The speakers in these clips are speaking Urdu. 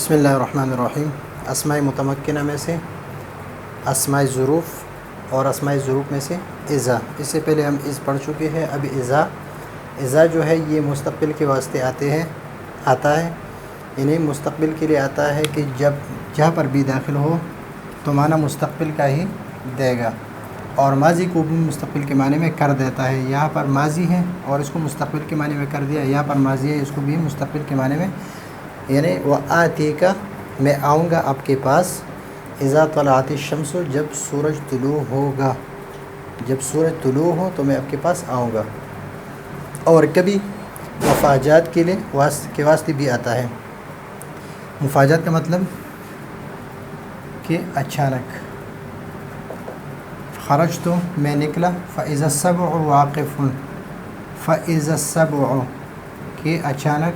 بسم اللہ الرحمن الرحیم۔ اسماء متمکنہ میں سے اسماء ظروف اور اسماء ظروف میں سے اذا، اس سے پہلے ہم از پڑھ چکے ہیں۔ اب اذا جو ہے یہ مستقبل کے واسطے آتا ہے، یعنی مستقبل کے لیے آتا ہے کہ جب جہاں پر بھی داخل ہو تو معنی مستقبل کا ہی دے گا، اور ماضی کو بھی مستقبل کے معنی میں کر دیتا ہے۔ یہاں پر ماضی ہے اور اس کو مستقبل کے معنی میں کر دیا، یہاں پر ماضی ہے اس کو بھی مستقبل کے معنی میں، یعنی وآتیک میں آؤں گا آپ کے پاس، اذا طلعت الشمس جب سورج طلوع ہوگا، جب سورج طلوع ہو تو میں آپ کے پاس آؤں گا۔ اور کبھی مفاجات کے واسطے بھی آتا ہے۔ مفاجات کا مطلب کہ اچانک، خرجت میں نکلا، فاذا السبع واقف، فاذا السبع کہ اچانک،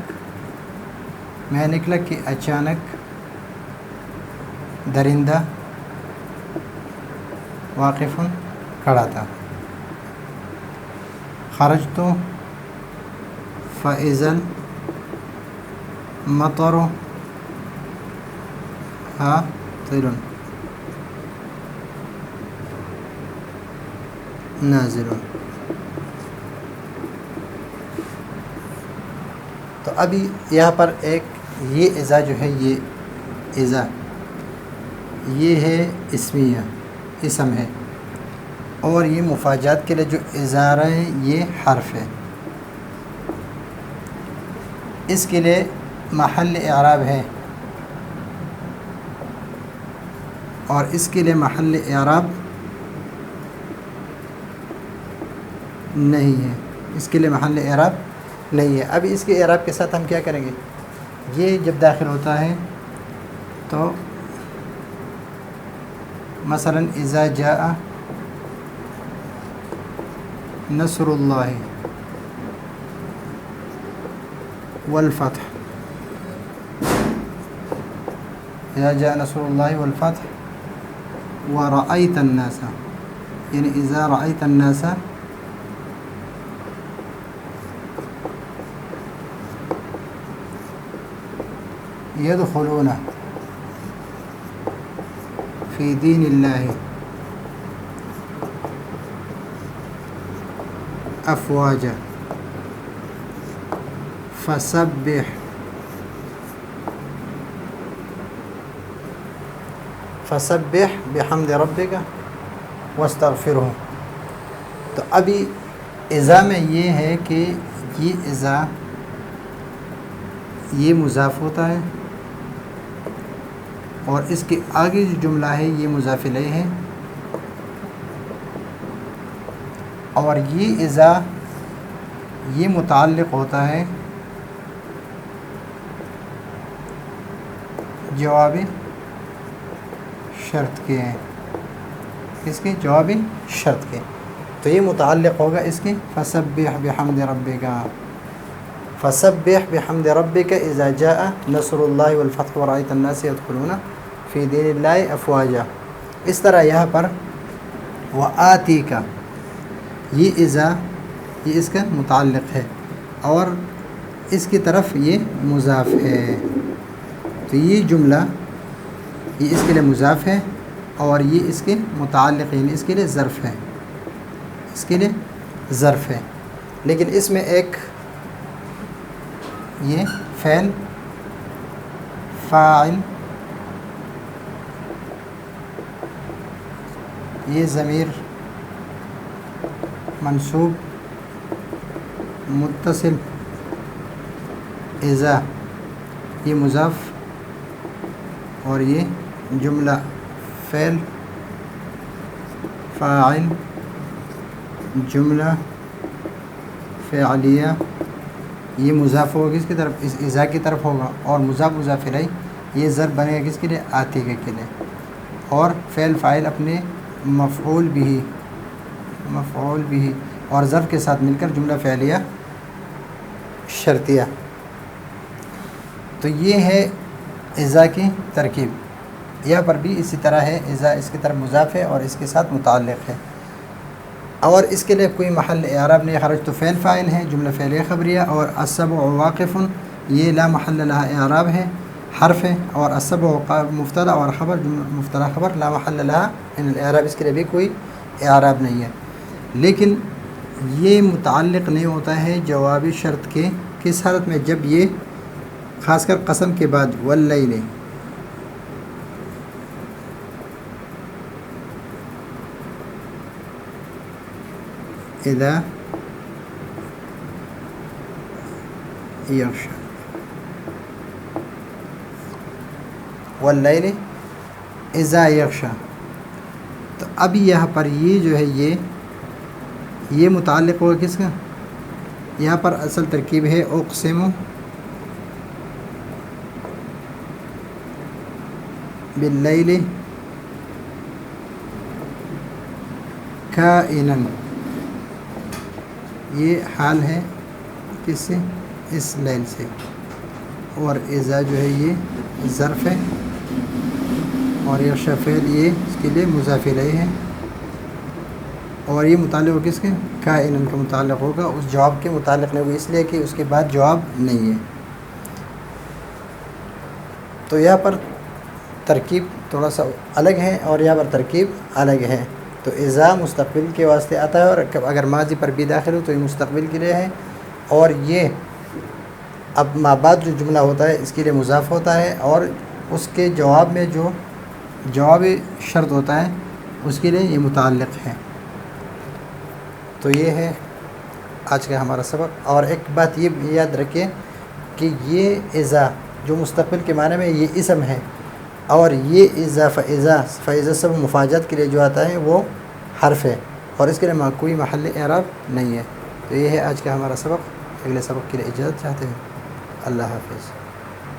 میں نکلا کہ اچانک درندہ واقف کھڑا تھا۔ خرجت فاذا المطر حاطل نازل۔ تو ابھی یہاں پر ایک یہ اذا جو ہے، یہ اذا یہ ہے اسمیہ، اسم ہے، اور یہ مفاجات کے لیے جو اضارہ ہے یہ حرف ہے، اس کے لیے محل اعراب ہے، اور اس کے لیے محل اعراب نہیں ہے، اس کے لیے محل اعراب نہیں ہے۔ اب اس کے اعراب کے ساتھ ہم کیا کریں گے؟ یہ جب داخل ہوتا ہے تو مثلا اذا جاء نصر اللہ والفتح، اذا جاء نصر اللہ والفتح ورأيت الناس، یعنی اذا رأيت الناس يدخلون في دين الله أفواجا فسبح بحمد ربك واستغفره۔ تو ابھی اذا میں یہ ہے کہ یہ اذا یہ مضاف ہوتا ہے، اور اس کے آگے جو جملہ ہے یہ مضاف الیہ ہے، اور یہ اذا یہ متعلق ہوتا ہے جواب شرط کے، اس کے جواب شرط کے، تو یہ متعلق ہوگا اس کے فسبح بحمد ربک، فسبح بحمد ربک اذا جاء نصر اللہ والفتح ورأیت الناس يدخلون فی دین اللہ افواجا۔ اس طرح یہاں پر وآتیک یہ اذا یہ اس کا متعلق ہے، اور اس کی طرف یہ مضاف ہے، تو یہ جملہ یہ اس کے لیے مضاف ہے، اور یہ اس کے متعلق یعنی اس کے لیے ظرف ہے، اس کے لیے ظرف ہے۔ لیکن اس میں ایک یہ فعل فاعل، یہ ضمیر منصوب متصل، اذا یہ مضاف، اور یہ جملہ فعل فاعل جملہ فعلیہ، یہ مضاف ہوگا کس کی طرف؟ اس اذا کی طرف ہوگا، اور مضاف الیہ یہ ضرب بنے گا کس کے لیے؟ آتیک کے لیے، اور فعل فاعل اپنے مفعول بھی اور ظرف کے ساتھ مل کر جملہ فعلیہ شرطیہ۔ تو یہ ہے اذا کی ترکیب۔ یہاں پر بھی اسی طرح ہے، اذا اس کی طرف مضاف ہے اور اس کے ساتھ متعلق ہے، اور اس کے لیے کوئی محل اعراب نہیں۔ خرجت فعل فاعل ہے، جملہ فعلیہ خبریہ، اور السبع واقف یہ لا محل لها اعراب ہے۔ حرف ہے، اور السبب مبتدا اور خبر مبتدا خبر لا محل لها من الاعراب، اس کے لیے بھی کوئی اعراب نہیں ہے۔ لیکن یہ متعلق نہیں ہوتا ہے جوابی شرط کے، کس حالت میں؟ جب یہ خاص کر قسم کے بعد واللیل، اذا یغشی، واللیل اذا یغشی، تو اب یہاں پر یہ جو ہے یہ متعلق ہوگا کس کا؟ یہاں پر اصل ترکیب ہے اقسم باللیل کائنا، یہ حال ہے کس سے؟ اس لیل سے، اور اذا جو ہے یہ ظرف ہے، اور یہ فعل یہ اس کے لیے مضاف الیہ ہے، اور یہ متعلق ہو کس کے؟ کائنا کا متعلق ہوگا، اس جواب کے متعلق نہیں ہوگا، اس لیے کہ اس کے بعد جواب نہیں ہے۔ تو یہاں پر ترکیب تھوڑا سا الگ ہے اور یہاں پر ترکیب الگ ہے۔ تو اذا مستقبل کے واسطے آتا ہے، اور اگر ماضی پر بھی داخل ہو تو یہ مستقبل کے لیے ہے، اور یہ اب ما بعد جو جملہ ہوتا ہے اس کے لیے مضاف ہوتا ہے، اور اس کے جواب میں جو جوابی شرط ہوتا ہے اس کے لیے یہ متعلق ہے۔ تو یہ ہے آج کا ہمارا سبق۔ اور ایک بات یہ یاد رکھیں کہ یہ اذا جو مستقبل کے معنی میں یہ اسم ہے، اور یہ اذا فاذا سب مفاجات کے لیے جو آتا ہے وہ حرف ہے، اور اس کے لیے کوئی محل اعراب نہیں ہے۔ تو یہ ہے آج کا ہمارا سبق۔ اگلے سبق کے لیے اجازت چاہتے ہیں۔ اللہ حافظ۔